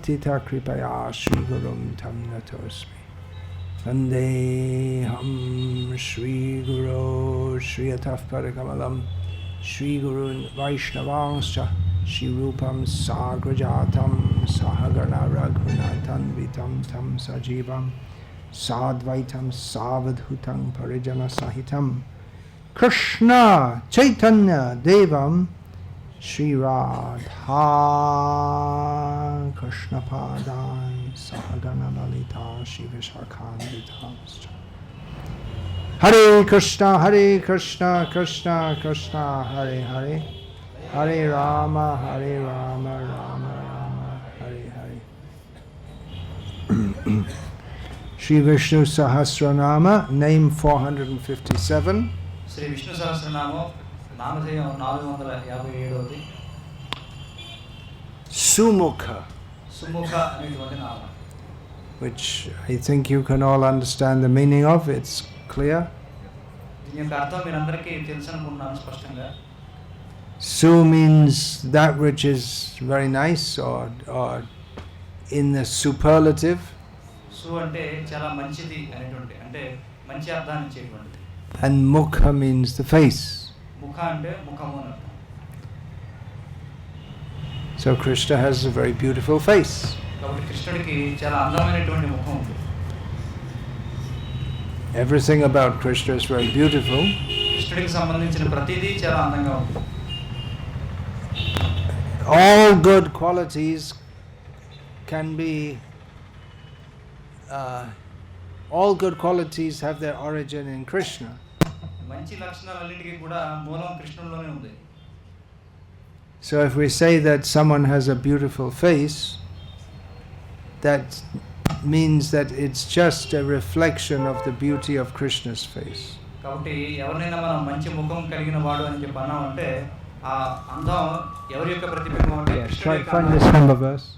Tita Kripaya Shri Gurum Tam Natosmi. Vandeham Shri Guru Shri Ataf Parakamalam Shri Guru Vaishnavanscha Shri Rupam Sagrajatam Sahagana Raghunathan Vitam Tam Sajivam Sadvaitam Savadhutam Parijana Sahitam Krishna Chaitanya Devam Shri Radha Krishna Padan Sahagana Lalita Shri Vishakhanditamscha. Hare Krishna Krishna Krishna Hare Hare Hare Rama Rama Rama Hare Hare. Shri Visnu-sahasranama, name 457. Shri Visnu-sahasranama, namadhayam 457. Su-mukhah. Su-mukhah అనేటువంటి నామం. Which I think you can all understand the meaning of. It's clear. దీని యొక్క అర్థం మీరందరికీ తెలుసనుకుంటున్నాను స్పష్టంగా. Su means that which is very nice or in the superlative. Su అంటే చాలా మంచిది అనేటువంటి అంటే మంచి అర్థాన్ని ఇచ్చేటువంటిది. And mukha means the face. ముఖ అంటే ముఖము అని అర్థం. So Krishna has a very beautiful face. కాబట్టి కృష్ణుడికి చాలా అందమైనటువంటి ముఖం ఉంది. Everything about Krishna is very beautiful. కృష్ణుడికి సంబంధించిన ప్రతిదీ చాలా అందంగా ఉంది. All good qualities can be all good qualities have their origin in Krishna. మంచి లక్షణాలన్నిటికీ కూడా మూలం కృష్ణుడిలోనే ఉంది. So if we say that someone has a beautiful face, that means that it's just a reflection of the beauty of Krishna's face. కాబట్టి ఎవరినైనా మనం మంచి ముఖం కలిగిన వాడు అని చెప్పన్నామంటే ఆ అందం ఎవరి యొక్క ప్రతిబింబం అంటే కృష్ణుడి యొక్క Find this number verse.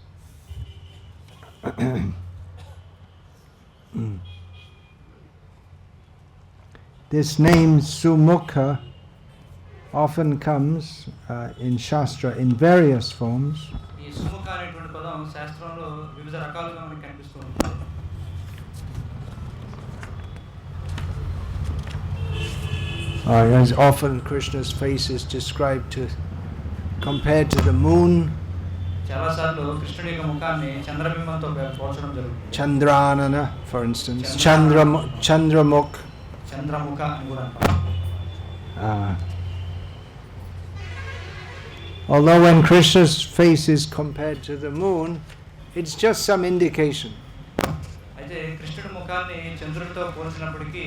This name Su-mukhah often comes in Shastra in various forms. ఈ సుముఖ అనేటువంటి పదం శాస్త్రంలో వివిధ రకాలుగా మనకి కనిపిస్తూ ఉంటుంది. As often Krishna's face is described compared to the moon. చాలా సార్లు కృష్ణుడి యొక్క ముఖాన్ని చంద్రబింబంతో పోల్చడం జరుగుతుంది. Chandranana, for instance, Chandramukh. చంద్రముఖ అని కూడా అంటారు. Although when Krishna's face is compared to the moon, it's just some indication. అయితే కృష్ణుడి ముఖాన్ని చంద్రుడితో పోల్చినప్పటికీ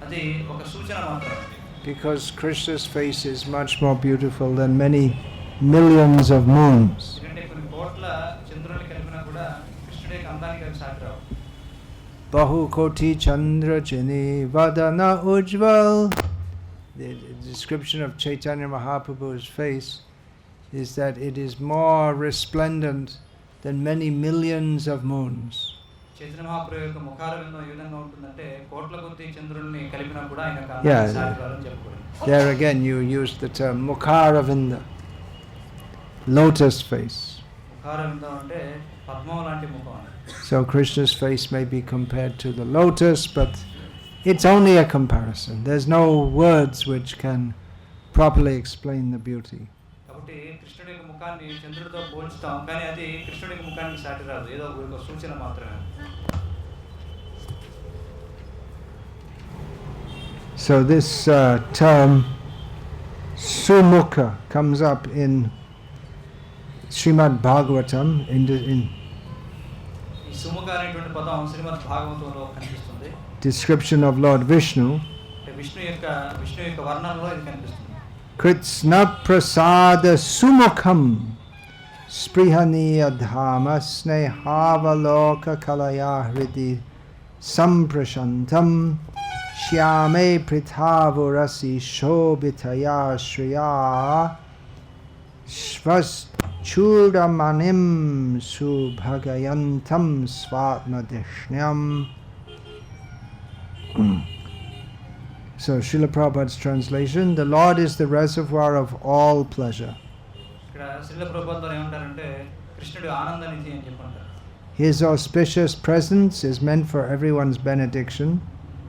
అది ఒక సూచన మాత్రమే. Because Krishna's face is much more beautiful than many millions of moons. ఎందుకంటే కొన్ని కోట్ల చంద్రుల్ని కలిపినా కూడా కృష్ణుడి యొక్క అందానికి అవి సాటి రావు. Bahu koti chandra jini vadana ujval. The description of Chaitanya Mahaprabhu's face is that it is more resplendent than many millions of moons. Chaitanya Mahaprabhu యొక్క ముఖారవిందం ఏ విధంగా ఉంటుందంటే కోట్ల కొద్ది చంద్రుల్ని కలిపినా కూడా ఆయన అందానికి సాటి రాదని చెప్పబడింది. There again you use the term Mukharavinda, lotus face. ముఖారవిందం అంటే పద్మం లాంటి ముఖం అని. So Krishna's face may be compared to the lotus, but it's only a comparison. There's no words which can properly explain the beauty. కాబట్టి కృష్ణుడి యొక్క ముఖాన్ని చంద్రుడితో పోల్చుతాం కానీ అది కృష్ణుడి యొక్క ముఖానికి సాటి రాదు, ఏదో ఒక సూచన మాత్రమే. So this term Su-mukhah comes up in Srimad Bhagavatam in ఈ సుముఖ అనేటువంటి పదం శ్రీమద్ భాగవతంలో కనిపిస్తుంది. description of Lord Vishnu. Vishnu యొక్క వర్ణనలో ఇది కనిపిస్తుంది. Kritsna prasada sumukham sprihaniya dhama snehavaloka kalaya hridi samprashantam shyame prithavurasi shobitaya shriya Shvas-chudamanim subhagayantam svatmadishnyam. So Srila Prabhupada's translation, the Lord is the reservoir of all pleasure. ఇక్కడ శ్రీల ప్రభుపాదులు ఏమంటారంటే కృష్ణుడు ఆనందనిధి అని చెప్పి అంటారు. His auspicious presence is meant for everyone's benediction.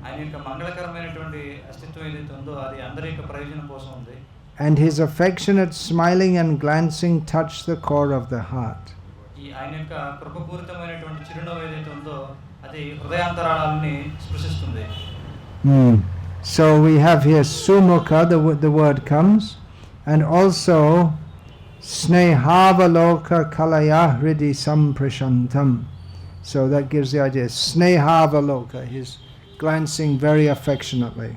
ఆయన యొక్క మంగళకరమైనటువంటి అస్తిత్వం ఏదైతే ఉందో అది అందరి యొక్క ప్రయోజనం కోసం ఉంది. And his affectionate smiling and glancing touch the core of the heart. ఈ ఆయన యొక్క కృపపూరితమైనటువంటి చిరునవ్వు ఏదైతే ఉందో అది హృదయాంతరాళాలని స్పృశిస్తుంది. So we have here Su-mukhah, the word comes, and also Snehavaloka kalaya hridi samprashantam. So that gives the idea. Snehavaloka, his glancing very affectionately.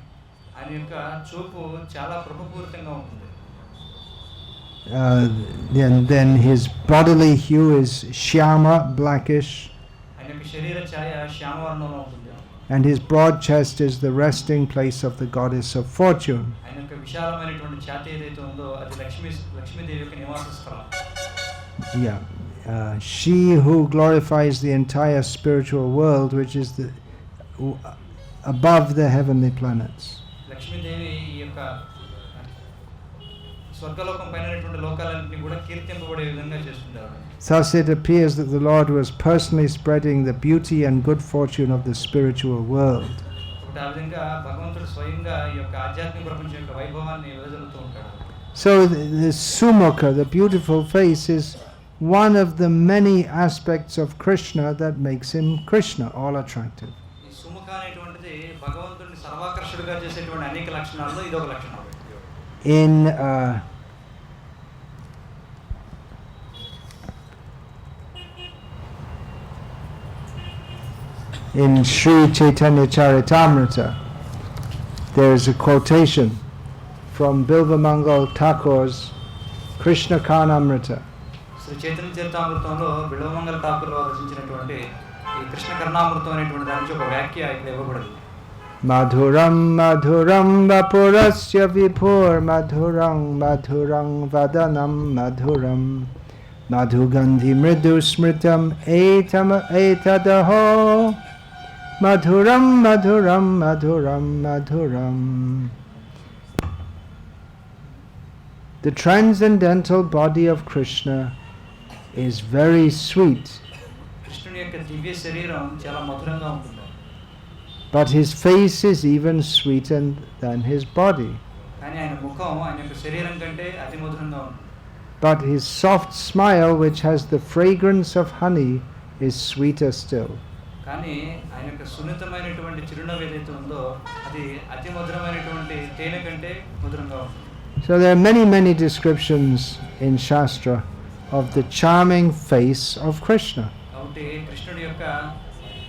ఆయన యొక్క చూపు చాలా కృపపూరితంగా ఉంటుంది. Then his bodily hue is shyama, blackish. ఆయన యొక్క శరీర ఛాయ శ్యామవర్ణంలో ఉంటుంది. And his broad chest is the resting place of the goddess of fortune. ఆయన యొక్క విశాలమైనటువంటి ఛాతీ ఏదైతే ఉందో అది లక్ష్మీదేవి యొక్క నివాస స్థలం. Yeah. She who glorifies the entire spiritual world, which is above the heavenly planets. Lakshmidevi ఈ యొక్క స్వర్గలోకం పైనటువంటి లోకాలన్నింటినీ కూడా కీర్తింపబడే విధంగా చేస్తుంటారు. Thus it appears that the Lord was personally spreading the beauty and good fortune of the spiritual world. కాబట్టి ఆ విధంగా భగవంతుడు స్వయంగా ఈ యొక్క ఆధ్యాత్మిక ప్రపంచం యొక్క వైభవాన్ని వెదజల్లుతూ ఉంటాడు. So the Su-mukhah, the beautiful face, is one of the many aspects of Krishna that makes him Krishna, all attractive. ఈ సుముఖ అనేటువంటిది భగవంతుడిని సర్వాకర్షకుడిగా చేసేటువంటి అనేక లక్షణాల్లో ఇదొక లక్షణం. In Sri Chaitanya Charitamrita, there is a quotation from Bilvamangal Thakur's Krishna Karnamrita. Shri Chaitanya చరితామృతంలో బిల్వమంగళ Thakur వారు రచించినటువంటి ఈ కృష్ణ కర్ణామృతం అనేటువంటి దాని నుంచి ఒక వ్యాఖ్య ఇక్కడ ఇవ్వబడింది. Madhuram madhuram vapurasya vibhur madhuram madhuram vadanam madhuram madhugandhi mridu smritam etadaho madhuram madhuram madhuram madhuram. The transcendental body of Krishna is very sweet, కృష్ణుని యొక్క దివ్య శరీరం చాలా మధురంగా ఉంటుంది. but his face is even sweeter than his body. కానీ ఆయన ముఖం ఆయన యొక్క శరీరం కంటే అతి మధురంగా ఉంటుంది. But his soft smile, which has the fragrance of honey, is sweeter still. కానీ ఆయన యొక్క సున్నితమైనటువంటి చిరునవ్వు ఏదైతే ఉందో అది అతి మధురమైనటువంటి తేనె కంటే మధురంగా ఉంటుంది. So there are many descriptions in Shastra of the charming face of Krishna. కాబట్టి కృష్ణుడి యొక్క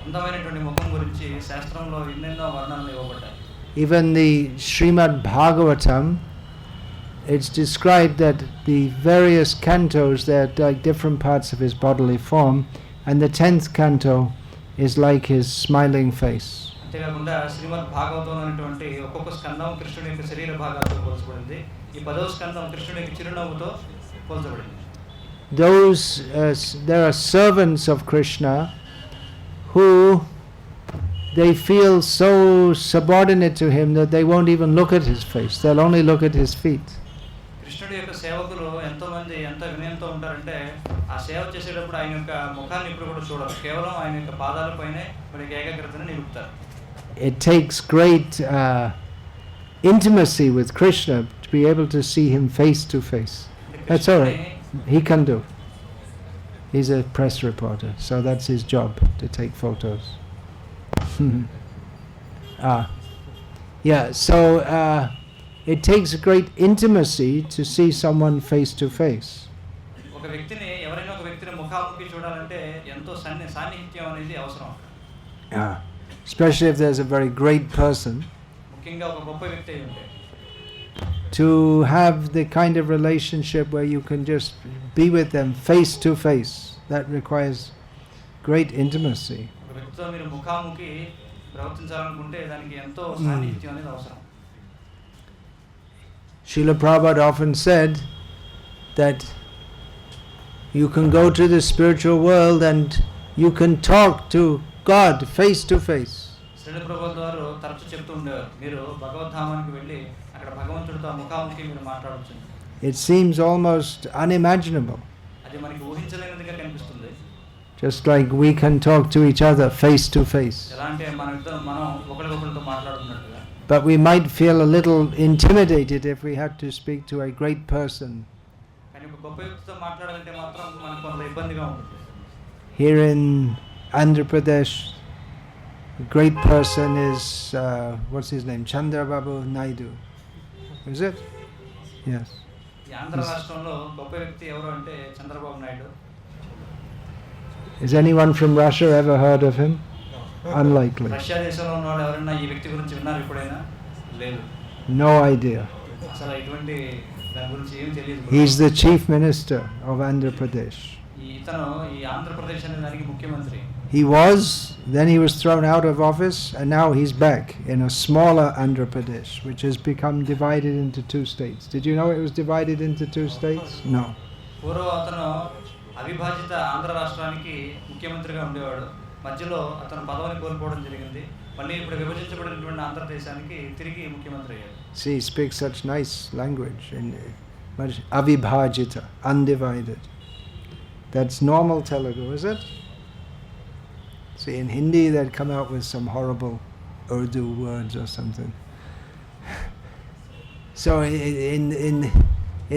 అందమైనటువంటి ముఖం గురించి శాస్త్రంలో ఎన్నెన్నో వర్ణనలు ఇవ్వబడ్డాయి. Even the Srimad Bhagavatam, it's described that the various cantos, they're like different parts of his bodily form, and the 10th canto is like his smiling face. అంతేకాకుండా శ్రీమద్ భాగవతం అనేటువంటి ఒక్కొక్క స్కందం కృష్ణుడి యొక్క శరీర భాగాలతో పోల్చబడింది. ఈ 10వ స్కందం కృష్ణుడి యొక్క చిరునవ్వుతో పోల్చబడింది. There are servants of Krishna who they feel so subordinate to him that they won't even look at his face. They'll only look at his feet. కృష్ణుడి యొక్క సేవకులు ఎంతో మంది ఎంత వినయంతో ఉంటారంటే ఆ సేవ చేసేటప్పుడు ఆయన యొక్క ముఖాన్ని ఇప్పుడు కూడా చూడరు. కేవలం ఆయన యొక్క పాదాలపైనే మనకి ఏకాగ్రతను నిలుపుతారు. It takes great intimacy with Krishna to be able to see him face to face. That's all right. He can do. He's a press reporter, so that's his job, to take photos. So it takes great intimacy to see someone face to face. ఒక వ్యక్తిని ఎవరైనా ఒక వ్యక్తిని ముఖాముఖి చూడాలంటే ఎంతో సాన్నిహిత్యం అనేది అవసరం. Especially if there's a very great person. ముఖ్యంగా ఒక గొప్ప వ్యక్తి అయి ఉంటే. To have the kind of relationship where you can just be with them face to face, that requires great intimacy. ఒక వ్యక్తితో మీరు ముఖాముఖి ప్రవర్తించాలనుకుంటే దానికి ఎంతో సాన్నిహిత్యం అనేది అవసరం. Srila Prabhupada often said that you can go to the spiritual world and you can talk to God face to face. Srila Prabhupada వారు తరచూ చెప్తూ ఉండేవారు, మీరు భగవద్ధామానికి వెళ్ళి అక్కడ భగవంతుడితో ముఖాముఖి మీరు మాట్లాడొచ్చు. It seems almost unimaginable. అది అది మనకి ఊహించలేనిదిగా కనిపిస్తుంది. Just like we can talk to each other face to face. ఎలా అంటే మనం ఒకరికొకరితో మాట్లాడుతున్నట్టుగా. But we might feel a little intimidated if we had to speak to a great person. కానీ ఒక గొప్ప వ్యక్తితో మాట్లాడాలంటే మాత్రం మనకు కొంత ఇబ్బందిగా ఉంటుంది. Here in Andhra Pradesh, a great person is what's his name? Chandrababu Naidu. Is it? Yes. ఈ ఆంధ్ర రాష్ట్రంలో గొప్ప వ్యక్తి ఎవరు అంటే Chandrababu Naidu. Has anyone from Russia ever heard of him? Unlikely. Russia దేశంలో ఉన్నవాళ్ళు ఎవరైనా ఈ వ్యక్తి గురించి విన్నారు ఎప్పుడైనా? లేదు. No idea. అసలు ఇటువంటి దాని గురించి ఏమీ తెలియదు. He is the chief minister of Andhra Pradesh. ఇతను ఈ ఆంధ్రప్రదేశ్ అనే దానికి ముఖ్యమంత్రి. He was, then he was thrown out of office, and now he's back in a smaller Andhra Pradesh, which has become divided into two states. Did you know it was divided into two states? No. పూర్వం అతను అవిభాజిత ఆంధ్ర రాష్ట్రానికి ముఖ్యమంత్రిగా ఉండేవాడు. మధ్యలో అతను పదవిని కోల్పోవడం జరిగింది. మళ్ళీ ఇప్పుడు విభజించబడినటువంటి ఆంధ్రదేశానికి తిరిగి ముఖ్యమంత్రి అయ్యాడు. See, he speaks such nice language. Avibhajita, undivided. That's normal Telugu, is it? See, in Hindi they'd come out with some horrible Urdu words or something. So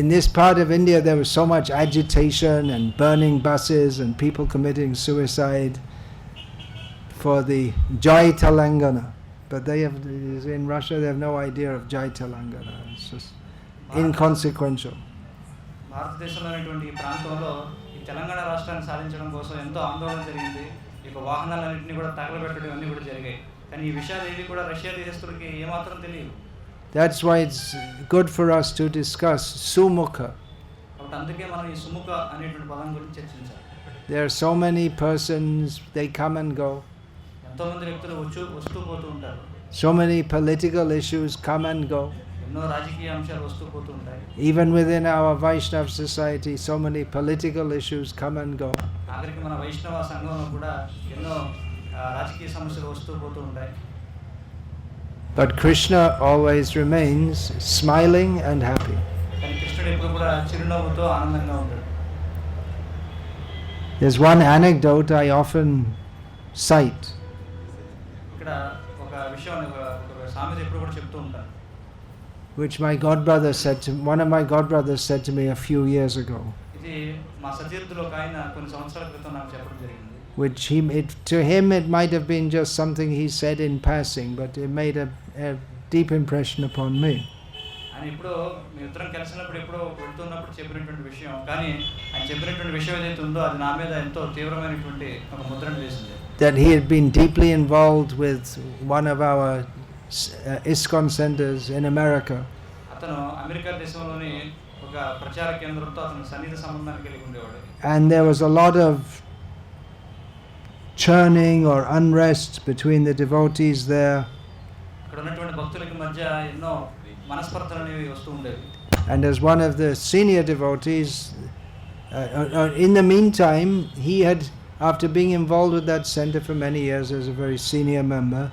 in this part of India there was so much agitation and burning buses and people committing suicide for the Jai Telangana. But in Russia they have no idea of Jai Telangana. It's just inconsequential. భారతదేశంలోని ఈ ప్రాంతంలో ఈ తెలంగాణ రాష్ట్రాన్ని సాధించడం కోసం ఎంతో ఆందోళన జరిగింది. ఇక వాహనాలన్నింటినీ కూడా తగలబెట్టడం అన్నీ కూడా జరిగాయి. కానీ ఈ విషయాలు ఏవి కూడా రష్యా దేశస్తులకి ఏమాత్రం తెలియదు. That's why it's good for us to discuss Su-mukhah. కాబట్టి అందుకే మనం ఈ సుముఖ అనేటువంటి పదం గురించి చర్చించాలి. There are so many persons, they come and go. ఎంతో మంది వ్యక్తులు వస్తూ పోతూ ఉంటారు. So many political issues come and go. ఎన్నో రాజకీయ అంశాలు వస్తూ పోతూ ఉంటాయి. Even within our Vaishnava society, so many political issues come and go. ఆఖరికి మన వైష్ణవ సంఘంలో కూడా ఎన్నో రాజకీయ సమస్యలు వస్తూ పోతూ ఉంటాయి. But Krishna always remains smiling and happy. కానీ కృష్ణుడు ఎప్పుడు కూడా చిరునవ్వుతో ఆనందంగా ఉంటాడు. There's one anecdote I often cite. ఇక్కడ ఒక విషయం ఒక సామెత ఎప్పుడు కూడా చెప్తూ ఉంటాను. Which one of my godbrothers said to me a few years ago. ఇది మా సతీర్థులో ఒక ఆయన కొన్ని సంవత్సరాల క్రితం నాకు చెప్పడం జరిగింది. Which to him it might have been just something he said in passing, but it made a deep impression upon me. ఆయన ఇప్పుడు మీ ఇద్దరం కలిసినప్పుడు ఎప్పుడో వెళ్తున్నప్పుడు చెప్పినటువంటి విషయం, కానీ ఆయన చెప్పినటువంటి విషయం ఏదైతే ఉందో అది నా మీద ఎంతో తీవ్రమైనటువంటి ఒక ముద్రను వేసింది. That he had been deeply involved with one of our ISKCON centers in America. అతను అమెరికా దేశంలోని ఒక ప్రచార కేంద్రంతో అతను సన్నిహిత సంబంధాన్ని కలిగి ఉండేవాడు. And there was a lot of churning or unrest between the devotees there. అక్కడ ఉన్నటువంటి భక్తులకి మధ్య ఎన్నో మనస్పర్ధలు అనేవి వస్తూ ఉండేవి. And as one of the senior devotees, in the meantime, he had, after being involved with that center for many years as a very senior member,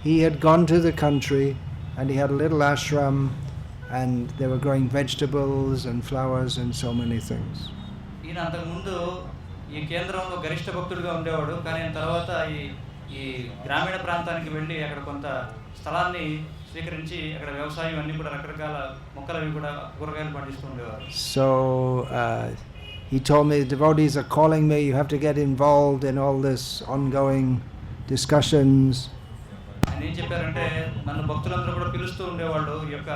he had gone to the country and he had a little ashram and they were growing vegetables and flowers and so many things. ఈయన అంతకు ముందు ఈ కేంద్రంలో గరిష్ట భక్తుడిగా ఉండేవాడు, కానీ తర్వాత ఈ గ్రామీణ ప్రాంతానికి వెళ్ళి అక్కడ కొంత స్థలాన్ని స్వీకరించి అక్కడ వ్యవసాయం అన్ని కూడా రకరకాల మొక్కలు అవి కూడా కూరగాయలు పండిస్తూ ఉండేవారు. So he told me, the devotees are calling me, you have to get involved in all this ongoing discussions. ఆయన ఏం చెప్పారంటే నన్ను భక్తులందరూ కూడా పిలుస్తూ ఉండేవాళ్ళు, ఈ యొక్క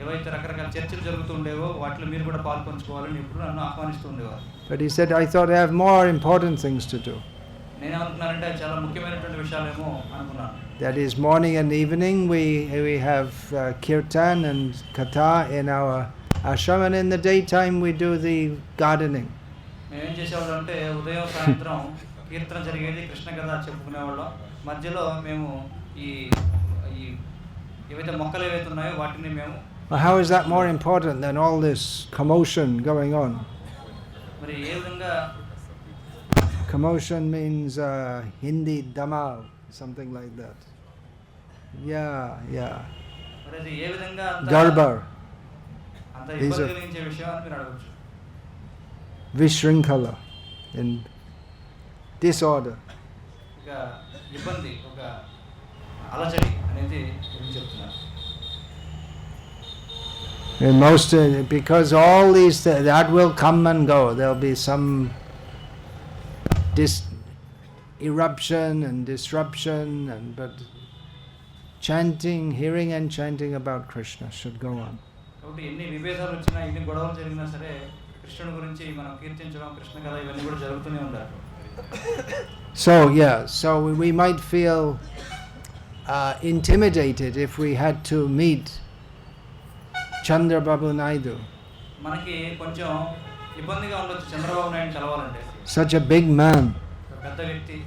ఏవైతే రకరకాల చర్చలు జరుగుతూ ఉండేవో వాటిలో మీరు కూడా పాల్పంచుకోవాలని ఇప్పుడు నన్ను ఆహ్వానిస్తూ ఉండేవారు. But he said, I thought I have more important things to do. నేనేమనుకున్నానంటే చాలా ముఖ్యమైనటువంటి విషయాలేమో అనుకున్నాను. That is, morning and evening we have kirtan and katha in our ashram, and in the daytime we do the gardening. మేమేం చేసేవాళ్ళం అంటే ఉదయం సాయంత్రం కీర్తన జరిగేది, కృష్ణ కథ చెప్పుకునేవాళ్ళం. మధ్యలో మేము ఈ ఏవైతే మొక్కలు ఏవైతే ఉన్నాయో వాటిని మేము. How is that more important than all this commotion going on? మరి ఏ విధంగా? Commotion means Hindi dhamal, something like that. Yeah. మరి అది ఏ విధంగా Garbar. అంత ఇబ్బంది కలిగించే విషయం అని మీరు అడగచ్చు. Vishrinkala, in disorder. ఇక ఇబ్బంది, ఒక అలజడి అనేది చెప్తున్నారు. And most, because all these that will come and go. There'll be some eruption and disruption, but chanting, hearing and chanting about Krishna should go on. కాబట్టి ఎన్ని విభేదాలు వచ్చినా, ఎన్ని గొడవలు జరిగినా సరే, కృష్ణుడి గురించి మనం కీర్తించడం, కృష్ణ కథ ఇవన్నీ కూడా జరుగుతూనే ఉండాలి. So we might feel intimidated if we had to meet Chandrababu Naidu. మనకి కొంచెం ఇబ్బందిగా ఉండొచ్చు చంద్రబాబు నాయుడు కలవాలంటే. Such a big man. పెద్ద వ్యక్తి.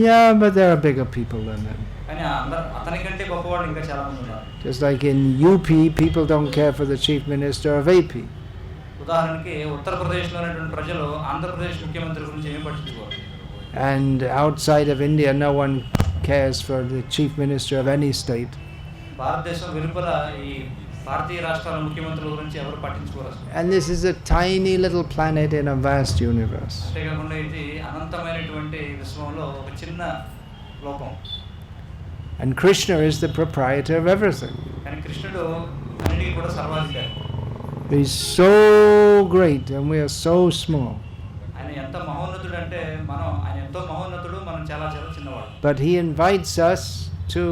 Yeah, but there are bigger people than him. కానీ అతనికంటే గొప్పవాళ్ళు ఇంకా చాలా మంది ఉన్నారు. Just like in UP, people don't care for the chief minister of AP. ఉదాహరణకి ఉత్తరప్రదేశ్లో ఉన్నటువంటి ప్రజలు ఆంధ్రప్రదేశ్ ముఖ్యమంత్రి గురించి ఏమీ పట్టించుకోరు. And outside of India, no one cares for the chief minister of any state. భారతదేశం వెలుపల ఈ భారతీయ రాష్ట్రాల ముఖ్యమంత్రుల గురించి ఎవరు పట్టించుకోరు. And this is a tiny little planet in a vast universe. అంతేకాకుండా ఇది అనంతమైనటువంటి విశ్వంలో ఒక చిన్న లోకం. And Krishna is the proprietor of everything. కానీ కృష్ణుడు అన్నిటికీ కూడా సర్వాధికారి. He is so great and we are so small. ఆయన ఎంత మహోన్నతుడు అంటే ఆయన ఎంతో మహోన్నతుడు, మనం చాలా చాలా చిన్నవాడు. But he invites us to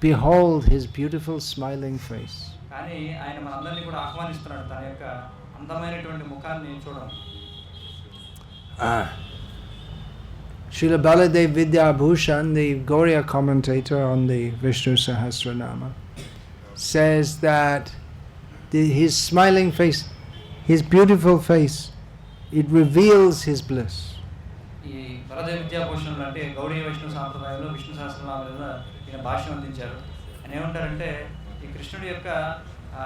behold his beautiful smiling face. కానీ ఆయన మనందరినీ కూడా ఆహ్వానిస్తున్నాడు తన యొక్క అందమైనటువంటి ముఖాన్ని చూడడం. Srila Baladev Vidyabhushan, the Gauriya commentator on the Visnu-sahasranama, says that his smiling face, his beautiful face, it reveals his bliss. ఈ బలదేవ విద్యాభూషణులు అంటే గౌడీయ వైష్ణవ సాంప్రదాయంలో విష్ణు సహస్రనామంలో ఈయన భాష్యం అందించారు. ఆయన ఏమంటారంటే ఈ కృష్ణుడి యొక్క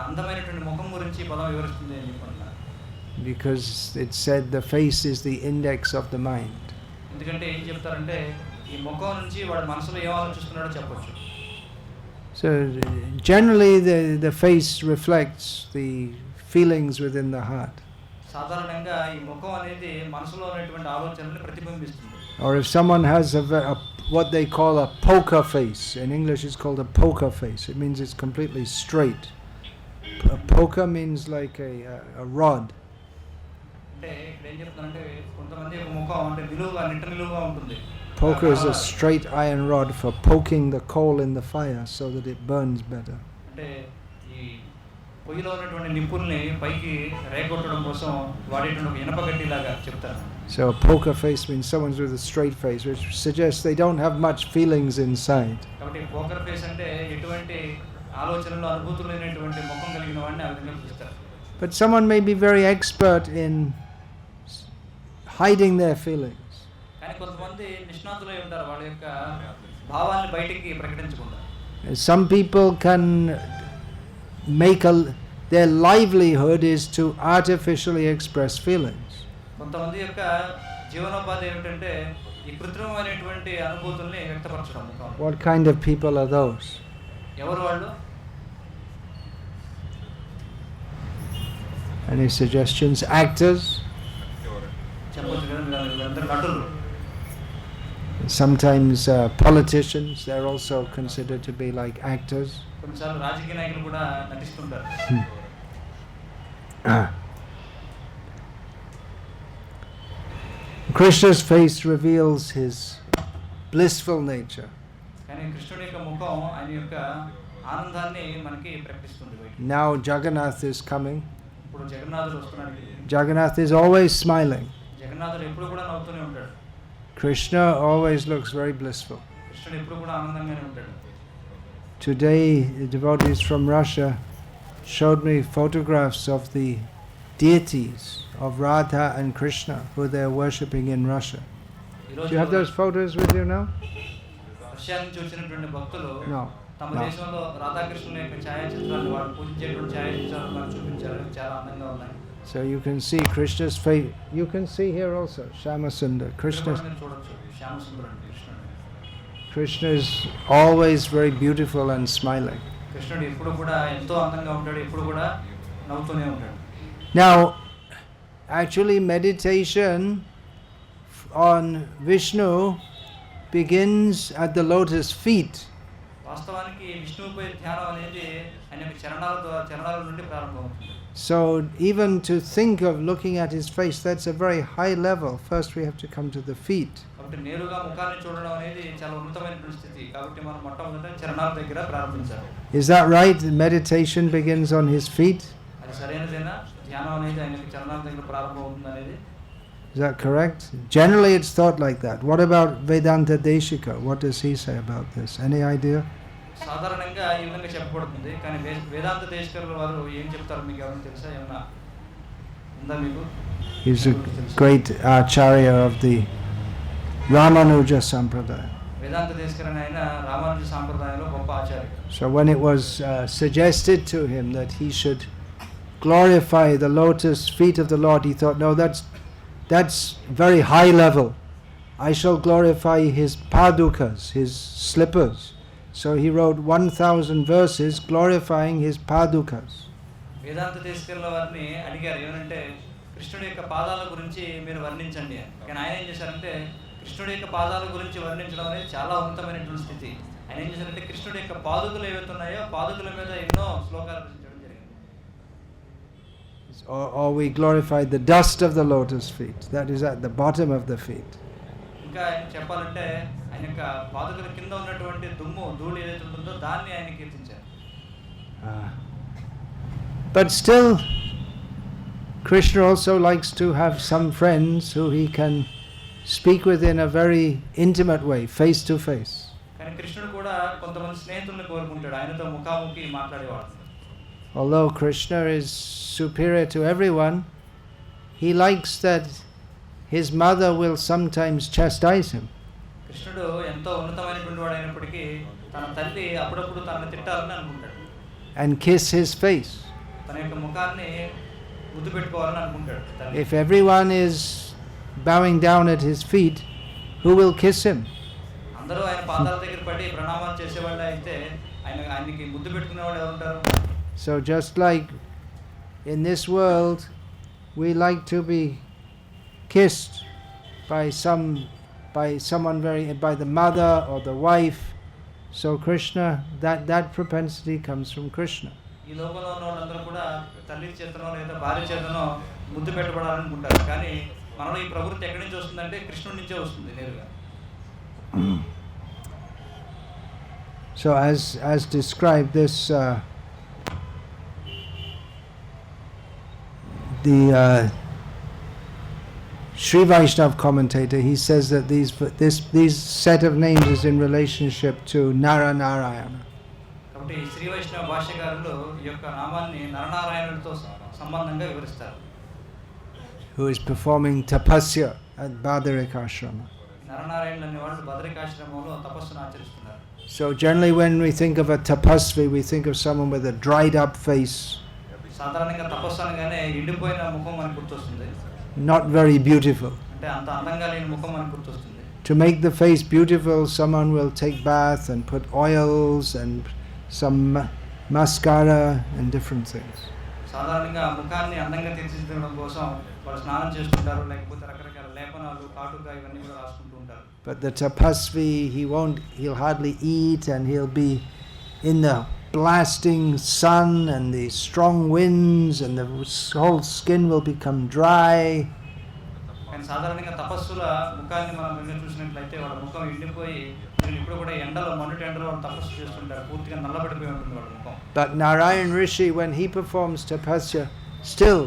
అందమైనటువంటి ముఖం గురించి పదం వివరిస్తుంది అని చెప్పుకుంటున్నారు. Because it said the face is the index of the mind. ఎందుకంటే ఏం చెప్తారంటే ఈ ముఖం నుంచి వాడు మనసులో ఏం ఆలోచిస్తున్నాడో చెప్పొచ్చు. So generally the face reflects the feelings within the heart. సాధారణంగా ఈ ముఖం అనేది మనసులో ఉన్నటువంటి ఆలోచనల్ని ప్రతిబింబిస్తుంది. Or if someone has what they call a poker face, in English it's called a poker face. It means it's completely straight. A poker means like a rod. అంటే ఇక్కడ ఏం చెప్తానంటే కొంతమంది ముఖం అంటే నిలువుగా నిలువుగా ఉంటుంది. Poker is a straight iron rod for poking the coal in the fire so that it burns better. అంటే ఈ పొయ్యిలో ఉన్నటువంటి నిప్పుల్ని పైకి రేగొట్టడం కోసం వాడేటువంటి ఒక ఇనప గడ్డిలాగా చెప్తారు. So a poker face means someone with a straight face, which suggests they don't have much feelings inside. కాబట్టి పోకర్ ఫేస్ అంటే ఎటువంటి ఆలోచనలు అనుభూతులు లేనటువంటి ముఖం కలిగిన వాడిని ఆ విధంగా పిలుస్తారు. But someone may be very expert in hiding their feelings. కానీ కొంతమంది నిష్ణాతులై ఉంటారు వాళ్ళ యొక్క భావాలను బయటికి ప్రకటించకుండా. Some people can make their livelihood is to artificially express feelings. కొంతమంది యొక్క జీవనోపాధి ఏమిటంటే ఈ కృత్రిమమైనటువంటి అనుభూతుల్ని వ్యక్తపరచడం. What kind of people are those? ఎవరు వాళ్ళు? Any suggestions? Actors? చెప్పొచ్చు కదా వీళ్ళందరూ నటులు. Sometimes politicians, they're also considered to be like actors. కొన్నిసార్లు రాజకీయ నాయకులు కూడా నటిస్తుంటారు. Krishna's face reveals his blissful nature. కానీ కృష్ణుడి యొక్క ముఖం ఆయన యొక్క ఆనందాన్ని మనకి ప్రకటిస్తుంది. Now Jagannath is coming. ఇప్పుడు జగన్నాథుడు వస్తున్నాడు. Jagannath is always smiling. జగన్నాథుడు ఎప్పుడు కూడా నవ్వుతూనే ఉంటాడు. Krishna always looks very blissful. కృష్ణుడు ఎప్పుడు కూడా ఆనందంగానే ఉంటాడు. Today, the devotees from Russia showed me photographs of the deities of Radha and Krishna who they are worshipping in Russia. Do you have those photos with you now? Russia నుంచి వచ్చినటువంటి భక్తులు No. తమ దేశంలో రాధాకృష్ణుల యొక్క ఛాయాచిత్రాలు వాళ్ళు పూజించేటువంటి ఛాయాచిత్రాలు మనకు చూపించారు. చాలా అందంగా ఉన్నాయి. So you can see Krishna's face. You can see here also Shyamasundar. Krishna is always very beautiful and smiling. కృష్ణుడు ఎప్పుడు కూడా ఎంతో అందంగా ఉంటాడు, ఎప్పుడు కూడా నవ్వుతూనే ఉంటాడు. Now, actually meditation on Vishnu begins at the lotus feet. వాస్తవానికి విష్ణువుపై ధ్యానం అనేది ఆయన యొక్క చరణాల నుండి ప్రారంభమవుతుంది. So even to think of looking at his face, that's a very high level. First we have to come to the feet. కాబట్టి నేరుగా ముఖాన్ని చూడడం అనేది చాలా ఉన్నతమైన స్థితి. కాబట్టి మనం మొట్టమొదట చరణాల దగ్గర ప్రారంభించాలి. Is that right? Meditation begins on his feet? అది సరైనదేనా? ధ్యానం అనేది ఆయన చరణాల దగ్గర ప్రారంభమవుతుంది అనేది. Is that correct? Generally it's thought like that. What about Vedanta Deshika? What does he say about this? Any idea? సాధారణంగా ఈ విధంగా చెప్పబడుతుంది, కానీ వేదాంత దేశికరుల వారు ఏం చెప్తారు మీకు ఎవరైనా తెలుసా? ఏమన్నా ఉందా మీకు? He's a great acharya of the Ramanuja Sampradaya. వేదాంత దేశికరణ అయిన రామానుజ సాంప్రదాయంలో గొప్ప ఆచార్య. So when it was suggested to him that he should glorify the lotus feet of the Lord, he thought, no, that's very high level. I shall glorify his padukas, his slippers. So he wrote 1000 verses glorifying his padukas. వేదాంత దేశికరుల వారిని అడిగారు ఏమంటే కృష్ణుడి యొక్క పాదాల గురించి మీరు వర్ణించండి అని. కానీ ఆయన ఏం చేశారంటే కృష్ణుడి యొక్క పాదాల గురించి వర్ణించడం అనేది చాలా ఉన్నతమైనటువంటి స్థితి. ఆయన ఏం చేశారంటే కృష్ణుడి యొక్క పాదుకలు ఏవైతే ఉన్నాయో పాదుకల మీద ఎన్నో శ్లోకాలు రచించడం జరిగింది. Or we glorify the dust of the lotus feet. That is at the bottom of the feet. ఇంకా ఆయన చెప్పాలంటే ఆయన యొక్క పాదుకల కింద ఉన్నటువంటి ధూళి ఏదైతే ఉంటుందో దాన్ని ఆయన కీర్తించారు. But still, Krishna also likes to have some friends who he can speak with in a very intimate way, face to face. కానీ కృష్ణుడు కూడా కొంతమంది స్నేహితులను కోరుకుంటాడు, ఆయనతో ముఖాముఖి మాట్లాడేవాడు. Although Krishna is superior to everyone, he likes that his mother will sometimes chastise him. కృష్ణుడు ఎంతో ఉన్నతమైనటువంటి వాడు అయినప్పటికీ తన తల్లి అప్పుడప్పుడు తనని తిట్టాలని అనుకుంటాడు. And kiss his face. తన యొక్క ముఖాన్ని ముద్దు పెట్టుకోవాలని అనుకుంటాడు. If everyone is bowing down at his feet, who will kiss him? అందరూ ఆయన పాదాల దగ్గర పడి ప్రణామాలు చేసేవాళ్ళు అయితే ఆయనకి ముద్దు పెట్టుకునేవాళ్ళు ఎవరు ఉంటారు? So just like in this world we like to be kissed by someone by the mother or the wife, so Krishna, that propensity comes from Krishna. ఈ లోకంలో ఉన్న వాళ్ళందరూ కూడా తల్లి చేతనో లేదా భార్య చేతనో ముద్దు పెట్టబడాలనుకుంటారు, కానీ మనలో ఈ ప్రవృత్తి ఎక్కడి నుంచి వస్తుందంటే కృష్ణుడి నుంచే వస్తుంది నేరుగా. So as described, this the Sri Vaishnava commentator, he says that these set of names is in relationship to Narayana. కాబట్టి శ్రీ వైష్ణవ భాష్యకారులు ఈ యొక్క నామాన్ని నరనారాయణుడితో సంబంధంగా వివరిస్తారు. Who is performing tapasya at Bhadarikashrama. నరనారాయణులు అనే వాళ్ళు బదరికాశ్రమంలో తపస్సును ఆచరిస్తున్నారు. So generally when we think of a tapasvi, we think of someone with a dried up face. సాధారణంగా తపస్సు అనగానే ఎండిపోయిన ముఖం మనకు గుర్తొస్తుంది. Not very beautiful. అంటే అంత అందంగా లేని ముఖం మనకు గుర్తొస్తుంది. To make the face beautiful, someone will take bath and put oils and some mascara and different things. సాధారణంగా ముఖాన్ని అందంగా తీర్చిదిద్దడం కోసం వాళ్ళు స్నానం చేస్తుంటారు, లేకపోతే రకరకాల లేపనాలు కాటుక ఇవన్నీ కూడా రాసుకుంటూ ఉంటారు. But the tapasvi, he'll hardly eat and he'll be in the blasting sun and the strong winds and the whole skin will become dry. కానీ సాధారణంగా తపస్సుల ముఖాన్ని మనం చూసినట్లయితే వాళ్ళ ముఖం ఎండిపోయి ఇప్పుడు కూడా ఎండలో మండుటి ఎండలో తపస్సు చేస్తుంటారు, పూర్తిగా నల్లబడిపోయి ఉంటుంది వాళ్ళ ముఖం. But Narayan Rishi, when he performs tapasya, still,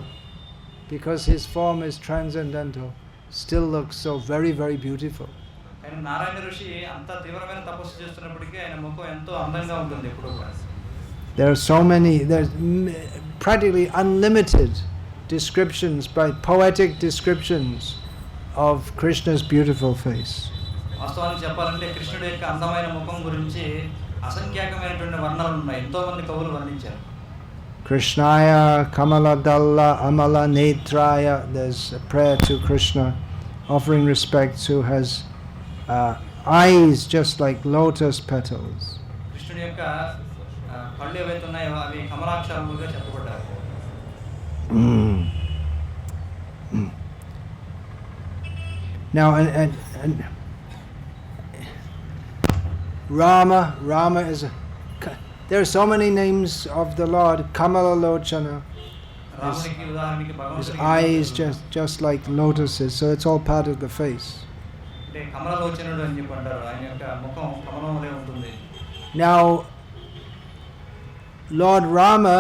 because his form is transcendental, still looks so very, very beautiful. కానీ నారాయణ ఋషి అంత తీవ్రమైన తపస్సు చేస్తున్నప్పటికీ ఆయన ముఖం ఎంతో అందంగా ఉంటుంది ఎప్పుడు కూడా. There's practically unlimited descriptions, by poetic descriptions of Krishna's beautiful face. వాస్తవానికి చెప్పాలంటే కృష్ణుడి యొక్క అందమైన ముఖం గురించి అసంఖ్యాకమైనటువంటి వర్ణనలు ఉన్నాయి, ఎంతో మంది కవులు వర్ణించారు. Krishnaya Kamaladalla Amala Netraya, there's a prayer to Krishna offering respects, who has eyes just like lotus petals. కృష్ణుడి యొక్క కళ్ళు ఏవైతే ఉన్నాయో అవి కమలాక్షరములుగా చెప్పబడ్డాయి. Now, and Rama is there are so many names of the Lord. Kamalalochana, రామునికి ఉదాహరణకి his భగవంతుడికి eyes just like lotuses, so it's all part of the face. అంటే కమలలోచనుడు అని చెప్పి అంటారు. ఆయన యొక్క ముఖం కమలం వలె ఉంటుంది. Now, Lord Rama,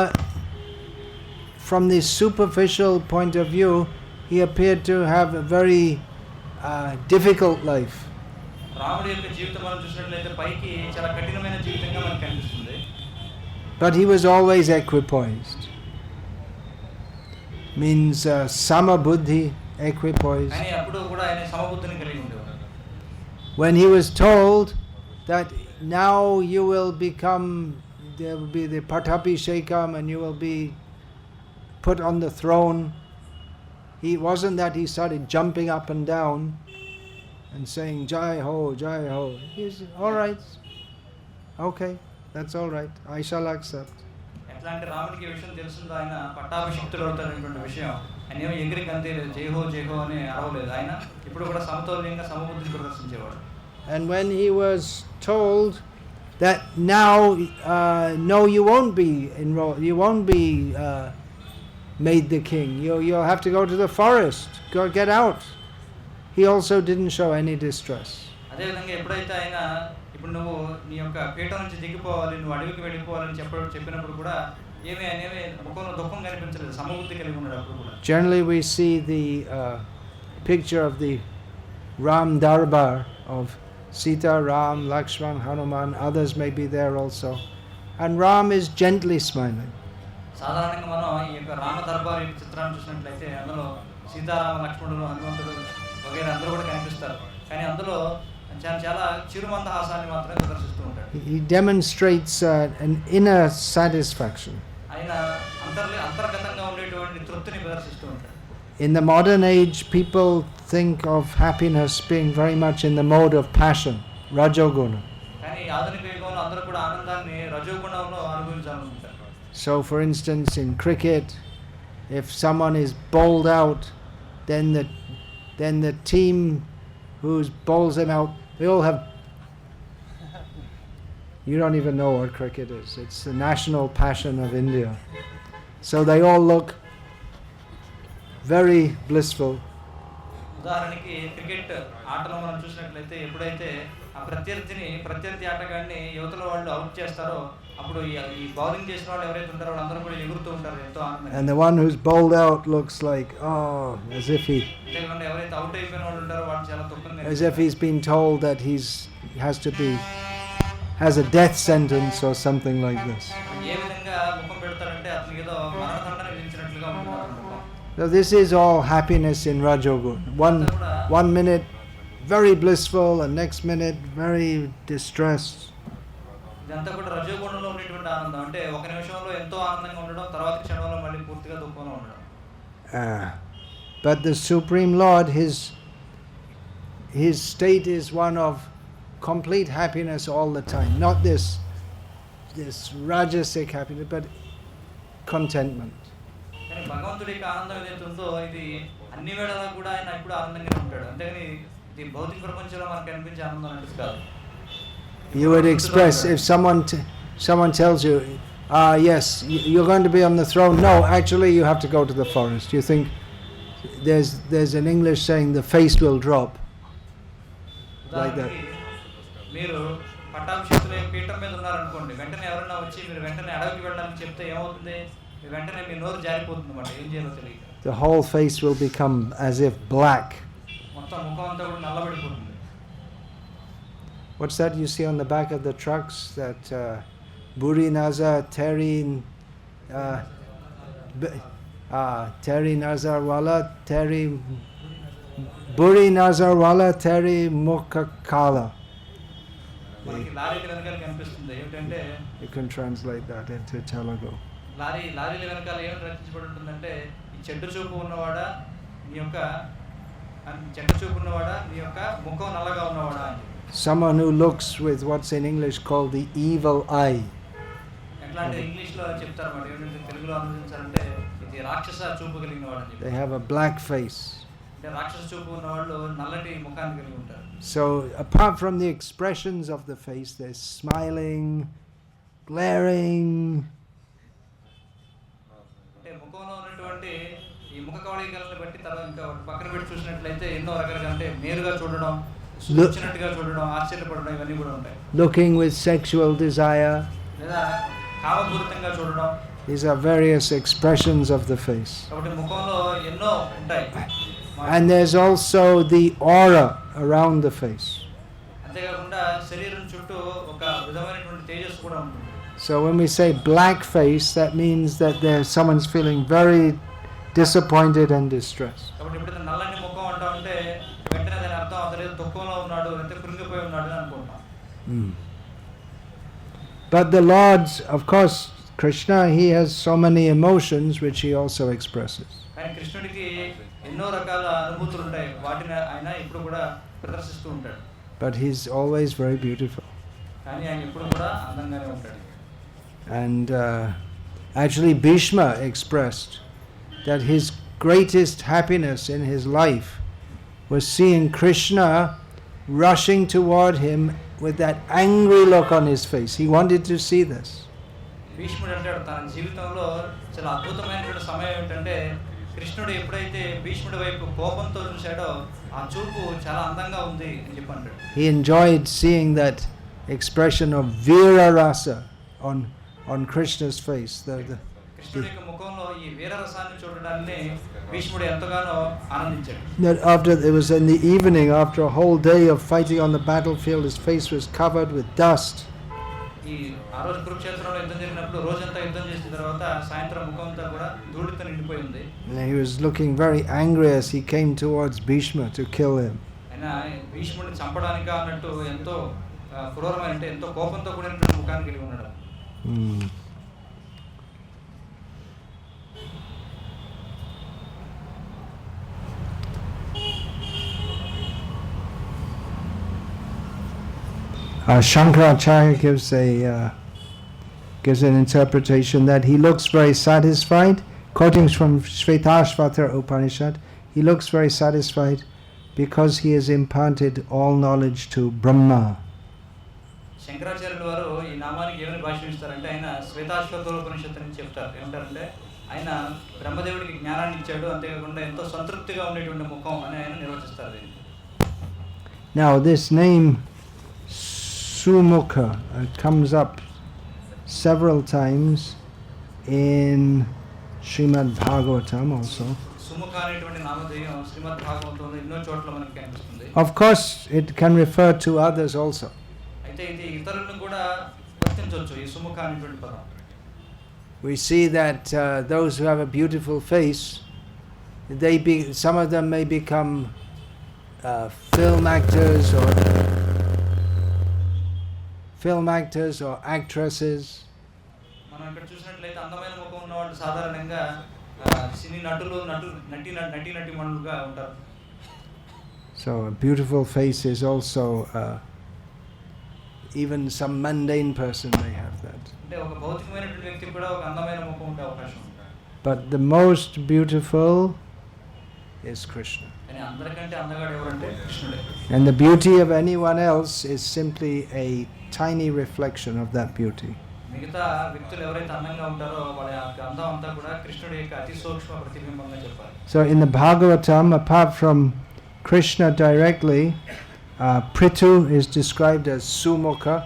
from the superficial point of view, he appeared to have a very difficult life. రాముడి యొక్క జీవితం మనం చూసినట్లయితే పైకి చాలా కఠినమైన జీవితంగా మనకు కనిపిస్తుంది. But he was always equipoised. Means samabuddhi, equipoised. కానీ అప్పుడు కూడా ఆయన సమబుద్ధిని కలిగి ఉండేవాడు. When he was told that now you will become, there will be the Patapishekam and you will be put on the throne, it wasn't that he started jumping up and down and saying Jai Ho, Jai Ho. He's all right. Okay, that's all right. I shall accept. ఎట్లాంటి రాముడికి ఈ విషయం తెలుస్తుందో ఆయన పట్టాభిషిక్తుడు అవుతారనేటువంటి విషయం ఆయన ఏమో ఎగిరికి అంతే లేదు, జై హో అని అరవలేదు. ఆయన ఇప్పుడు కూడా సమతౌల్యంగా సమబుద్ధిని ప్రదర్శించేవాడు. And when he was told that now, no, you won't be enrolled, you won't be made the king. You'll have to go to the forest. Go get out. He also didn't show any distress. అదే విధంగా ఎప్పుడైతే ఆయన ఇప్పుడు నువ్వు నీ యొక్క పీఠం నుంచి దిగిపోవాలి, నువ్వు అడవికి వెళ్ళిపోవాలని చెప్పినప్పుడు కూడా ఏమీ ముఖంలో దుఃఖం కనిపించలేదు, సమబుద్ధి కలిగి ఉన్నాడు అప్పుడు కూడా. Generally we see the picture of the Ram Darbar of Sita, Ram, Lakshman, Hanuman, others may be there also. And Ram is gently smiling. సాధారణంగా మనం ఈ యొక్క రామ దర్బార్ చిత్రాన్ని చూసినట్లయితే అందులో సీతారామ, లక్ష్మణుడు, హనుమంతుడు వగైరా అందరూ కూడా కనిపిస్తారు. కానీ అందులో చాలా చిరుమందహాసాన్ని మాత్రమే ప్రదర్శిస్తూ ఉంటాడు. He demonstrates an inner satisfaction. ఆయన అంతర్గతంగా ఉండేటువంటి తృప్తిని ప్రదర్శిస్తూ ఉంటాడు. In the modern age, people think of happiness being very much in the mode of passion, rajoguna. కానీ ఆధునిక యుగంలో అందరూ కూడా ఆనందాన్ని రజోగుణంలో అనుభవించాలనుకుంటారు. So, for instance, in cricket, if someone is bowled out, then the team who bowls him out, they all have. You don't even know what cricket is. It's the national passion of India. So they all look very blissful. ఉదాహరణకి cricket ఆటలో మనం చూసినట్లయితే ఎప్పుడైతే ఆ ప్రత్యర్థి ఆటగాడిని యువతల వాళ్ళు out చేస్తారో అప్పుడు ఈ బౌలింగ్ చేసిన వాళ్ళు ఎవరైతే ఉంటారో వాళ్ళందరూ కూడా ఎగురుతూ ఉంటారు ఎంతో ఆనందంగా. And the one who's bowled out looks like as if ఎవరైతే అవుట్ అయిపోయిన వాళ్ళు ఉంటారో వాళ్ళు చాలా దుఃఖంగా, as if he's been told that has a death sentence or something like this. ఏ విధంగా ముఖం పెడతారంటే అతనికి ఏదో మరణదండన విధించినట్లుగా ఉంటుంది. So this is all happiness in Rajogun. One minute very blissful and next minute very distressed. ఇదంతా కూడా రజోగుణంలో ఉండేటువంటి ఆనందం. అంటే ఒక నిమిషంలో ఎంతో ఆనందంగా ఉండడం, తర్వాత క్షణంలో మళ్ళీ పూర్తిగా దుఃఖంలో ఉండడం. But the Supreme Lord, his state is one of complete happiness all the time. Not this rajasic happiness, but contentment. కానీ భగవంతుడి యొక్క ఆనందం ఏదైతే ఉందో ఇది అన్ని వేళలా కూడా ఆయన ఇప్పుడు ఆనందంగా ఉంటాడు. అంతేగాని ఇది భౌతిక ప్రపంచంలో మనకు కనిపించే ఆనందం అంటే కాదు. You would express if someone tells you, yes, you're going to be on the throne. No, actually you have to go to the forest. You think there's an English saying the face will drop. Like that. మీరు పట్టాభిషేకుల పీఠం మీద ఉన్నారనుకోండి, వెంటనే ఎవరైనా వచ్చి మీరు వెంటనే అడవికి వెళ్ళడానికి చెప్తే ఏమవుతుంది? వెంటనే మీ నోరు జారిపోతుంది అన్నమాట, ఏం చేయాలో తెలియదు. The whole face will become as if black. మొత్తం ముఖం అంతా కూడా నల్లబడిపోతుంది. What's that you see on the back of the trucks? That Buri Nazar Terin Teri Nazar Wala Teri Buri Nazar Wala Teri Mukhah. మనకి లారీల వెనకాల కనిపిస్తుంది ఏంటంటే, You can translate that into Telugu. లారీల వెనకాల ఏం రచించబడి ఉంటుందంటే, ఈ చెడ్డు చూపు ఉన్నవాడా నీ యొక్క ముఖం నల్లగా ఉన్నవాడా అని. Someone who looks with what's in English called the evil eye. ఇట్లాంటి ఇంగ్లీష్లో చెప్తారన్నమాట. ఏంటంటే తెలుగులో అనువదించాలంటే ఇది రాక్షస చూపు కలిగిన వాడు అని చెప్పి. They have a black face. అంటే రాక్షస చూపు ఉన్న వాళ్ళు నల్లటి ముఖాన్ని కలిగి ఉంటారు. So apart from the expressions of the face, there's smiling, glaring. అంటే ముఖంలో ఉన్నటువంటి ఈ ముఖ కవళికలను బట్టి తర్వాత ఇంకా పక్కన పెట్టి చూసినట్లయితే ఎన్నో రకాలుగా అంటే నేరుగా చూడడం, సూచించినట్టుగా చూడడం, ఆశ్చర్యపడడం ఇవన్నీ కూడా ఉంటాయి. Looking with sexual desire. లేదా కామపూరితంగా చూడడం. These are various expressions of the face. కాబట్టి ముఖంలో ఎన్నో ఉంటాయి. And there's also the aura around the face. అంతేకాకుండా శరీరం చుట్టూ ఒక విధమైనటువంటి తేజస్సు కూడా ఉంటుంది. So when we say black face, that means that someone's feeling very disappointed and distressed. కాబట్టి ఇప్పుడు నల్లని ముఖం అంటా ఉంటే వెంటనే దాని అర్థం అతను దుఃఖంలో ఉన్నాడు, ఎంత కృంగిపోయి ఉన్నాడు అని అనుకుంటాం. But the Lord's, of course, Krishna, he has so many emotions which he also expresses. కానీ కృష్ణుడికి ఎన్నో రకాల అనుభూతులు ఉంటాయి, వాటిని ఆయన ఇప్పుడు కూడా ప్రదర్శిస్తూ ఉంటాడు. But he's always very beautiful. కానీ ఆయన ఇప్పుడు కూడా అందంగానే ఉంటాడు. And actually Bhishma expressed that his greatest happiness in his life was seeing Krishna rushing toward him with that angry look on his face. He wanted to see this. భీష్ముడు అంటాడు తన జీవితంలో చాలా అద్భుతమైనటువంటి సమయం ఏంటంటే కృష్ణుడు ఎప్పుడైతే భీష్ముడి వైపు కోపంతో చూశాడో ఆ చూపు చాలా అందంగా ఉంది అని చెప్పి అంటాడు. He enjoyed seeing that expression of Veera Rasa on Krishna's face. కృష్ణుడి యొక్క ముఖంలో ఈ వీరరసాన్ని చూడడాన్ని భీష్ముడు ఎంతగానో ఆనందించాడు. That after it was in the evening, after a whole day of fighting on the battlefield, his face was covered with dust. ఈ ఆ రోజు కురుక్షేత్రంలో యుద్ధం జరిగినప్పుడు రోజంతా యుద్ధం చేసిన తర్వాత సాయంత్రం ముఖం అంతా కూడా ధూళితో నిండిపోయి ఉంది. And he was looking very angry as he came towards Bhishma to kill him. ఆయన భీష్ముడిని చంపడానికి అన్నట్టు ఎంతో క్రూరమైన అంటే ఎంతో కోపంతో కూడినటువంటి ముఖాన్ని కలిగి ఉన్నాడు. Shankaracharya gives an interpretation that he looks very satisfied, quoting from Shvetashvatara Upanishad, he looks very satisfied because he has imparted all knowledge to Brahma. శంకరాచార్యుల వారు ఈ నామానికి ఏమని భాషిస్తారంటే ఆయన శ్వేతాశ్వతర ఉపనిషత్తు నుంచి చెప్తారు. ఏమంటారంటే ఆయన బ్రహ్మదేవుడికి జ్ఞానాన్ని ఇచ్చాడు, అంతేకాకుండా ఎంతో సంతృప్తిగా ఉండేటువంటి ముఖం అని ఆయన నిర్వచిస్తారు. Now this name Su-mukhah comes up several times in Srimad Bhagavatam also. Su-mukhah అనేటువంటి నామధేయం శ్రీమద్ భాగవతంలో ఎన్నో చోట్ల మనకి కనిపిస్తుంది. Of course it can refer to others also. అయితే ఇది ఇతరులను కూడా వర్తించవచ్చు ఈ సుముఖ అనేటువంటి పదం. We see that those who have a beautiful face, some of them may become film actors or actresses. మనం ఇక్కడ చూసినట్లయితే అందమైన ముఖం ఉన్న వాళ్ళు సాధారణంగా సినీ నటులు నటీమణులుగా ఉంటారు. So a beautiful face is also even some mundane person may have that. అంటే ఒక భౌతికమైనటువంటి వ్యక్తి కూడా ఒక అందమైన ముఖం ఉండే అవకాశం ఉంది. But the most beautiful is Krishna. కానీ అందరికంటే అందగాడు ఎవరంటే కృష్ణుడే. And the beauty of anyone else is simply a tiny reflection of that beauty. మిగతా వ్యక్తులు ఎవరైతే అందంగా ఉంటారో వాళ్ళ అందం అంతా కూడా కృష్ణుడి యొక్క అతి సూక్ష్మ ప్రతిబింబంగా చెప్పాలి. So in the Bhagavatam, apart from Krishna directly, Prithu is described as Su-mukhah.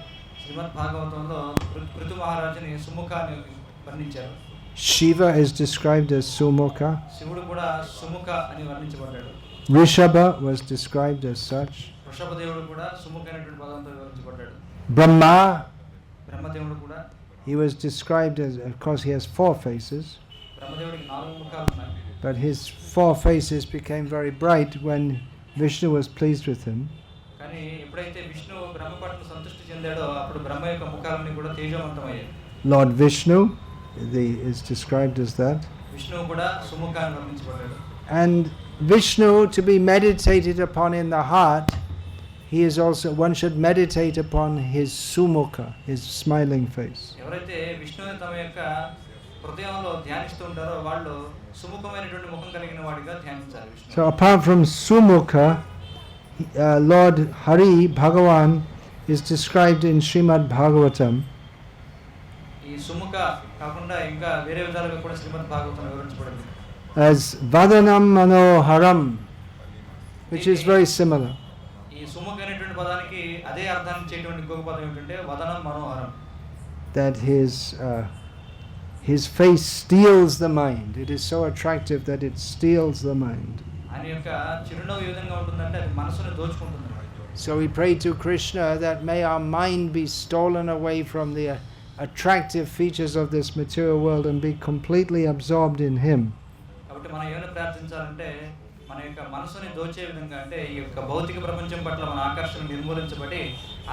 శ్రీమద్ భాగవతంలో పృథు మహారాజుని సుముఖ అని వర్ణించారు. Shiva is described as Su-mukhah. శివుడు కూడా సుముఖ అని వర్ణించబడ్డాడు. Rishabha was described as such. వృషభదేవుడు కూడా సుముఖ అనేటువంటి పదంతో వివరించబడ్డాడు. బ్రహ్మదేవుడు కూడా he was described as, of course he has 4 faces. బ్రహ్మదేవుడికి 4 ముఖాలు ఉన్నాయి. But his 4 faces became very bright when Vishnu was pleased with him. కానీ ఎప్పుడైతే విష్ణు బ్రహ్మ పట్ల సంతృప్తి చెందాడో అప్పుడు బ్రహ్మ యొక్క ముఖాలన్నీ కూడా తేజవంతమయ్యాయి. Lord Vishnu is described as that. Vishnu కూడా సుముఖ అని వర్ణించబడ్డాడు. And Vishnu, to be meditated upon in the heart, he is also, one should meditate upon his Su-mukhah, his smiling face. ఎవరైతే విష్ణువుని తమ యొక్క హృదయంలో ధ్యానిస్తూ ఉంటారో వాళ్ళు సుముఖమైనటువంటి ముఖం కలిగిన వాడిగా ధ్యానించాలి విష్ణువు. So apart from Su-mukhah, Lord Hari Bhagavan is described in Srimad Bhagavatam ఈ సుముఖ కాకుండా ఇంకా వేరే విధాలుగా కూడా శ్రీమద్ భాగవతం వివరించబడింది. as Vadanam Manoharam, which is very similar. ఈ సుముఖ అనేటువంటి పదానికి అదే అర్థాన్ని ఇచ్చేటువంటి ఇంకొక పదం ఏంటంటే వదనం మనోహరం. That his face steals the mind. It is so attractive that it steals the mind. ఆయన యొక్క చిరునవ్వు ఏ విధంగా ఉంటుందంటే అది మనసుని దోచుకుంటుంది. So we pray to Krishna that may our mind be stolen away from the attractive features of this material world and be completely absorbed in him. కాబట్టి మనం ఏమైనా ప్రార్థించాలంటే మన యొక్క మనసుని దోచే విధంగా అంటే ఈ యొక్క భౌతిక ప్రపంచం పట్ల మన ఆకర్షణ నిర్మూలించబడి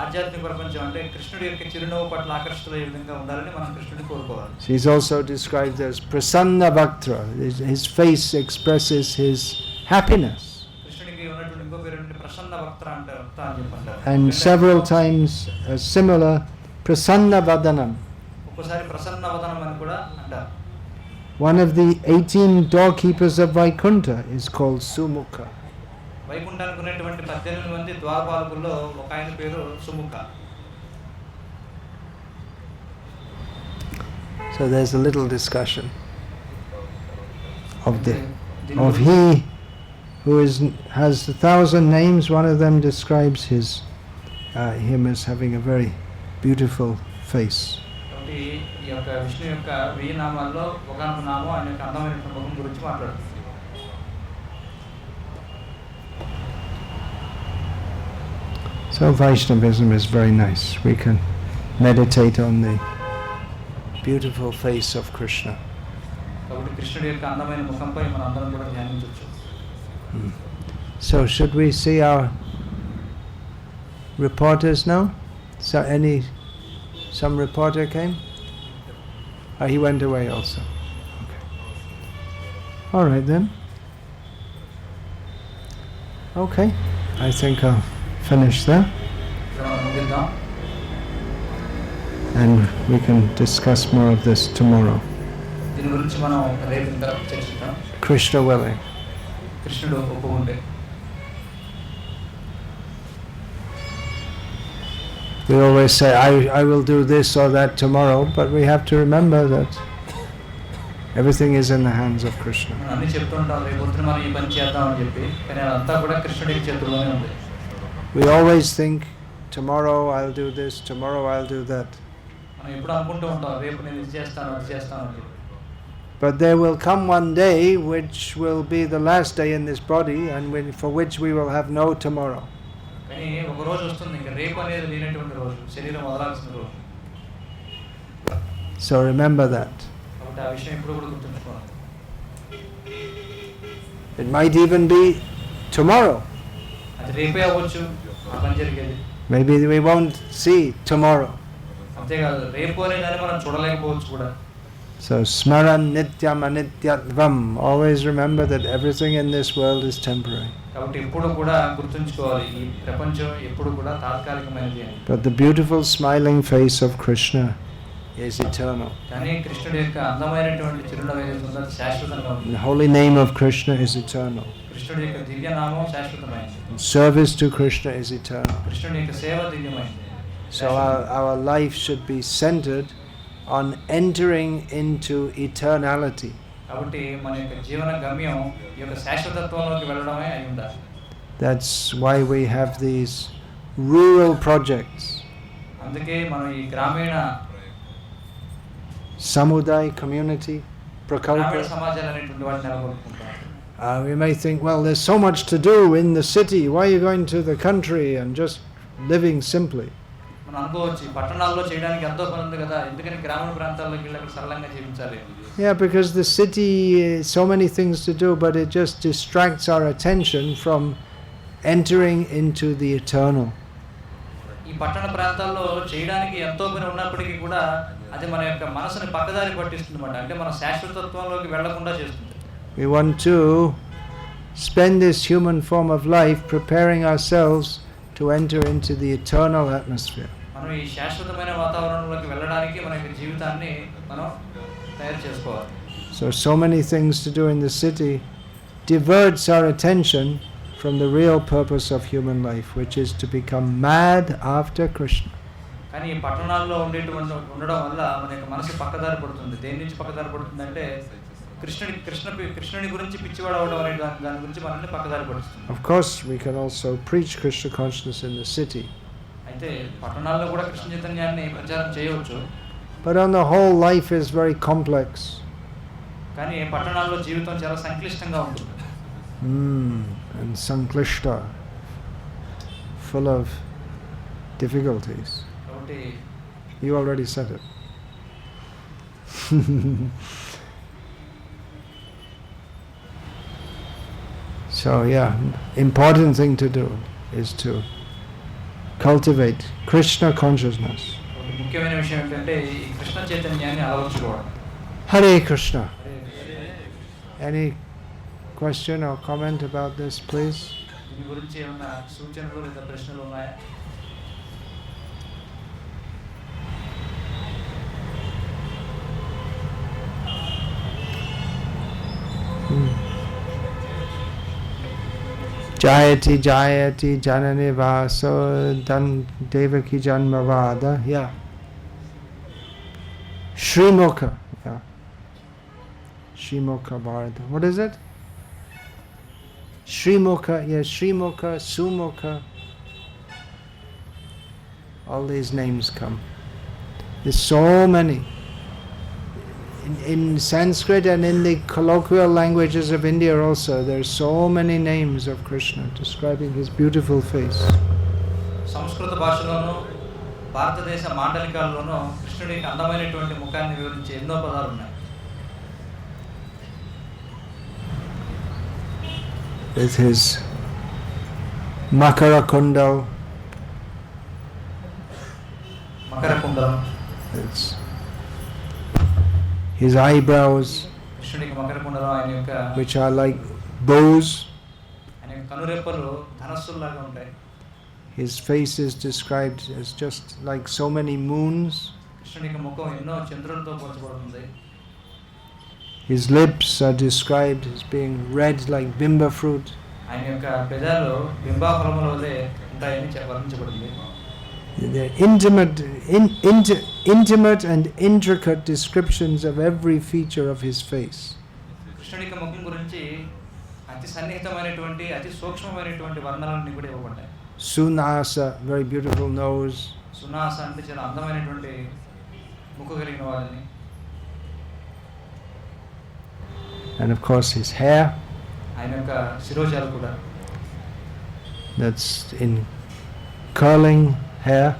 ఆధ్యాత్మిక ప్రపంచం అంటే కృష్ణుడి యొక్క చిరునవ్వు పట్ల ఆకర్షితులయ్యే విధంగా ఉండాలని మనం కృష్ణుడిని కోరుకోవాలి. He is also described as Prasanna Bhaktra. His face expresses his happiness. కృష్ణుడికి ఉన్నటువంటి ఇంకో పేరు ఏంటంటే ప్రసన్న భక్త అంటారు అని చెప్పంటారు. And several times a similar Prasanna Vadanam. ఒక్కసారి ప్రసన్న వదనం అని కూడా అంటారు. One of the 18 doorkeepers of Vaikuntha is called Su-mukhah. వైకుంఠానికి ఉన్నటువంటి 18 మంది ద్వారపాలకుల్లో ఒక ఆయన పేరు Sumukha. So there's a little discussion of he who has 1,000 names. One of them describes him as having a very beautiful face. కాబట్టి ఈ యొక్క విష్ణు యొక్క 1000 నామాల్లో ఒకనొక నామం ఆయన యొక్క అందమైన ముఖం గురించి మాట్లాడుతుంది. So Vaishnavism is very nice. We can meditate on the beautiful face of Krishna. కాబట్టి కృష్ణుడి యొక్క అందమైన ముఖంపై మనం అందరం కూడా ధ్యానించవచ్చు. So should we see our reporters now? So some reporter came? He went away also. Okay. All right then. Okay. I think I'll finish there. And we can discuss more of this tomorrow. Krishna willing. We always say, I will do this or that tomorrow, but we have to remember that everything is in the hands of Krishna. We always think, tomorrow I'll do this, tomorrow I'll do that. But there will come one day which will be the last day in this body and for which we will have no tomorrow. So remember that. It might even be tomorrow. Maybe we won't see tomorrow. So smaran nityam anityatvam. Always remember that everything in this world is temporary. But the beautiful smiling face of Krishna is eternal. The holy name of Krishna is eternal. Service to Krishna is eternal. So our life should be centered on entering into eternality. That's why we have these rural projects. Samuday community prakalpa. We may think, well, there's so much to do in the city. Why are you going to the country and just living simply? Yeah, because the city, so many things to do, but it just distracts our attention from entering into the eternal. We want to spend this human form of life preparing ourselves to enter into the eternal atmosphere. మనం ఈ శాశ్వతమైన వాతావరణంలోకి వెళ్ళడానికి మన యొక్క జీవితాన్ని మనం తయారు చేసుకోవాలి. So many things to do in the city diverts our attention from the real purpose of human life, which is to become mad after Krishna. కానీ ఈ పట్టణాల్లో ఉండడం వల్ల మన యొక్క మనసు పక్కదారి పడుతుంది. దేని నుంచి పక్కదారి పడుతుందంటే కృష్ణుని గురించి పిచ్చివాడు అవడం అనే దాని గురించి మనల్ని పక్కదారి పడుతుంది. Of course, we can also preach Krishna consciousness in the city. అయితే పట్టణాల్లో కూడా కృష్ణ చైతన్యాన్ని ప్రచారం చేయవచ్చు. But on the whole, life is very complex. కానీ పట్టణాల్లో జీవితం చాలా సంక్లిష్టంగా ఉంటుంది. And sanklishta, full of difficulties. You already said it. So yeah, important thing to do is to cultivate Krishna consciousness. ముఖ్యమైన విషయం ఏంటంటే ఈ కృష్ణ చైతన్యాన్ని అలవర్చుకోవడం. Hare Krishna. Any question or comment about this, please? దీని గురించి ఏమైనా సూచనలు లేదా ప్రశ్నలు ఉన్నాయా? Jayati Jayati Janani Vaso Dan Devaki Janmavada. Yeah. Su-mukhah. Yeah. Su-mukhah Bharata. What is it? Su-mukhah. Yeah, Su-mukhah, Su-mukhah. All these names come. There's so many. In Sanskrit and in the colloquial languages of India also, there are so many names of Krishna describing his beautiful face. సంస్కృత భాషలోను భారతదేశ మాండలికాల్లోనూ కృష్ణుడి యొక్క అందమైనటువంటి ముఖాన్ని వివరించే ఎన్నో పదాలు ఉన్నాయి. With his makara kundal, it's his eyebrows, which are like bows. His face is described as just like so many moons. His lips are described as being red like bimba fruit. They're intimate and intricate descriptions of every feature of his face. Sunasa, very beautiful nose. And of course his hair. That's in curling hair.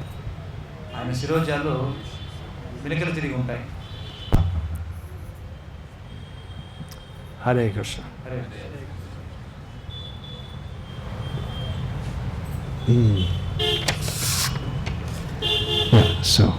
Hare Krishna. Yeah, so